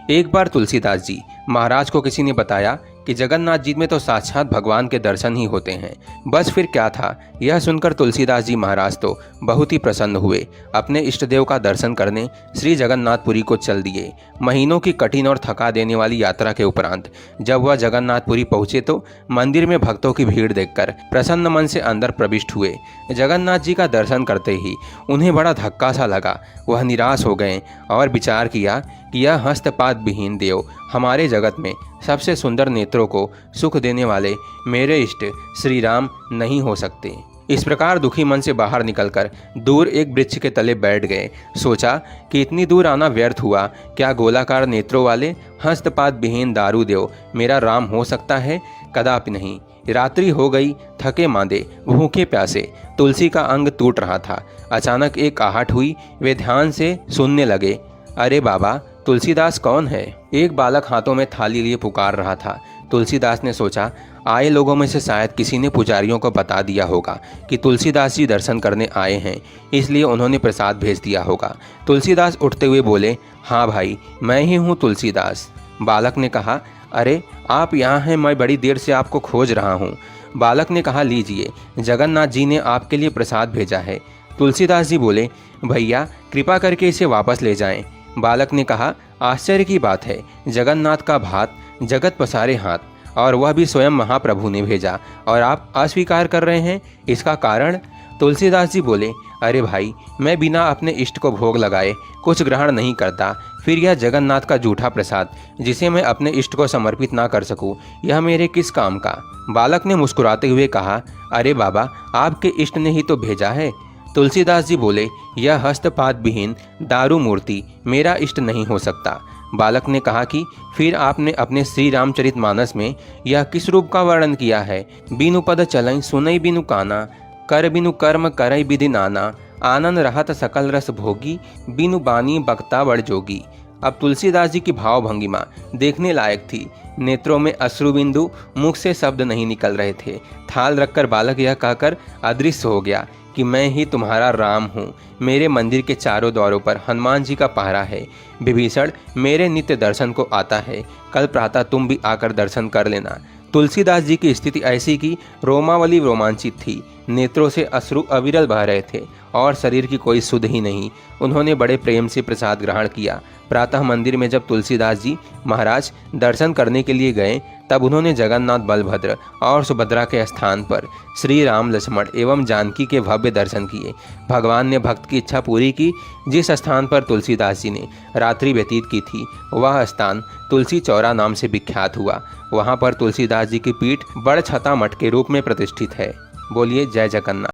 एक बार तुलसीदास जी महाराज को किसी ने बताया कि जगन्नाथ जी में तो साक्षात भगवान के दर्शन ही होते हैं। बस फिर क्या था, यह सुनकर तुलसीदास जी महाराज तो बहुत ही प्रसन्न हुए। अपने इष्ट देव का दर्शन करने श्री जगन्नाथपुरी को चल दिए। महीनों की कठिन और थका देने वाली यात्रा के उपरांत जब वह जगन्नाथपुरी पहुंचे तो मंदिर में भक्तों की भीड़ देखकर प्रसन्न मन से अंदर प्रविष्ट हुए। जगन्नाथ जी का दर्शन करते ही उन्हें बड़ा धक्का सा लगा। वह निराश हो गए और विचार किया कि यह हस्तपाद विहीन देव हमारे जगत में सबसे सुंदर नेत्रों को सुख देने वाले मेरे इष्ट श्री राम नहीं हो सकते। इस प्रकार दुखी मन से बाहर निकलकर दूर एक वृक्ष के तले बैठ गए। सोचा कि इतनी दूर आना व्यर्थ हुआ। क्या गोलाकार नेत्रों वाले हस्तपाद विहीन दारू देव मेरा राम हो सकता है? कदापि नहीं। रात्रि हो गई, थके मांदे भूखे प्यासे तुलसी का अंग टूट रहा था। अचानक एक आहट हुई। वे ध्यान से सुनने लगे। अरे बाबा, तुलसीदास कौन है? एक बालक हाथों में थाली लिए पुकार रहा था। तुलसीदास ने सोचा, आए लोगों में से शायद किसी ने पुजारियों को बता दिया होगा कि तुलसीदास जी दर्शन करने आए हैं, इसलिए उन्होंने प्रसाद भेज दिया होगा। तुलसीदास उठते हुए बोले, हाँ भाई, मैं ही हूँ तुलसीदास। बालक ने कहा, अरे आप यहाँ हैं, मैं बड़ी देर से आपको खोज रहा हूँ। बालक ने कहा, लीजिए, जगन्नाथ जी ने आपके लिए प्रसाद भेजा है। तुलसीदास जी बोले, भैया कृपा करके इसे वापस ले जाएं। बालक ने कहा, आश्चर्य की बात है, जगन्नाथ का भात जगत पसारे हाथ, और वह भी स्वयं महाप्रभु ने भेजा, और आप अस्वीकार कर रहे हैं, इसका कारण? तुलसीदास जी बोले, अरे भाई, मैं बिना अपने इष्ट को भोग लगाए कुछ ग्रहण नहीं करता। फिर यह जगन्नाथ का जूठा प्रसाद जिसे मैं अपने इष्ट को समर्पित ना कर सकूं, यह मेरे किस काम का? बालक ने मुस्कुराते हुए कहा, अरे बाबा, आपके इष्ट ने ही तो भेजा है। तुलसीदास जी बोले, यह हस्तपाद विहीन दारू मूर्ति मेरा इष्ट नहीं हो सकता। बालक ने कहा कि फिर आपने अपने श्री रामचरितमानस में यह किस रूप का वर्णन किया है? बिनु पद चलई सुनई बिनु काना, कर बिनु कर्म करई विधि नाना, आनंद रहत सकल रस भोगी, बिनु बानी बक्ता बड़ जोगी। अब तुलसीदास जी की भाव भंगिमा देखने लायक थी। नेत्रों में अश्रु बिंदु, मुख से शब्द नहीं निकल रहे थे। थाल रखकर बालक यह कहकर अदृश्य हो गया कि मैं ही तुम्हारा राम हूँ। मेरे मंदिर के चारों द्वारों पर हनुमान जी का पहरा है। विभीषण मेरे नित्य दर्शन को आता है। कल प्रातः तुम भी आकर दर्शन कर लेना। तुलसीदास जी की स्थिति ऐसी कि रोमावली रोमांचित थी। नेत्रों से अश्रु अविरल बह रहे थे और शरीर की कोई सुध ही नहीं। उन्होंने बड़े प्रेम से प्रसाद ग्रहण किया। प्रातः मंदिर में जब तुलसीदास जी महाराज दर्शन करने के लिए गए, तब उन्होंने जगन्नाथ, बलभद्र और सुभद्रा के स्थान पर श्री राम, लक्ष्मण एवं जानकी के भव्य दर्शन किए। भगवान ने भक्त की इच्छा पूरी की। जिस स्थान पर तुलसीदास जी ने रात्रि व्यतीत की थी, वह स्थान तुलसी चौरा नाम से विख्यात हुआ। वहाँ पर तुलसीदास जी की पीठ बड़छता मठ के रूप में प्रतिष्ठित है। बोलिए जय जगन्नाथ।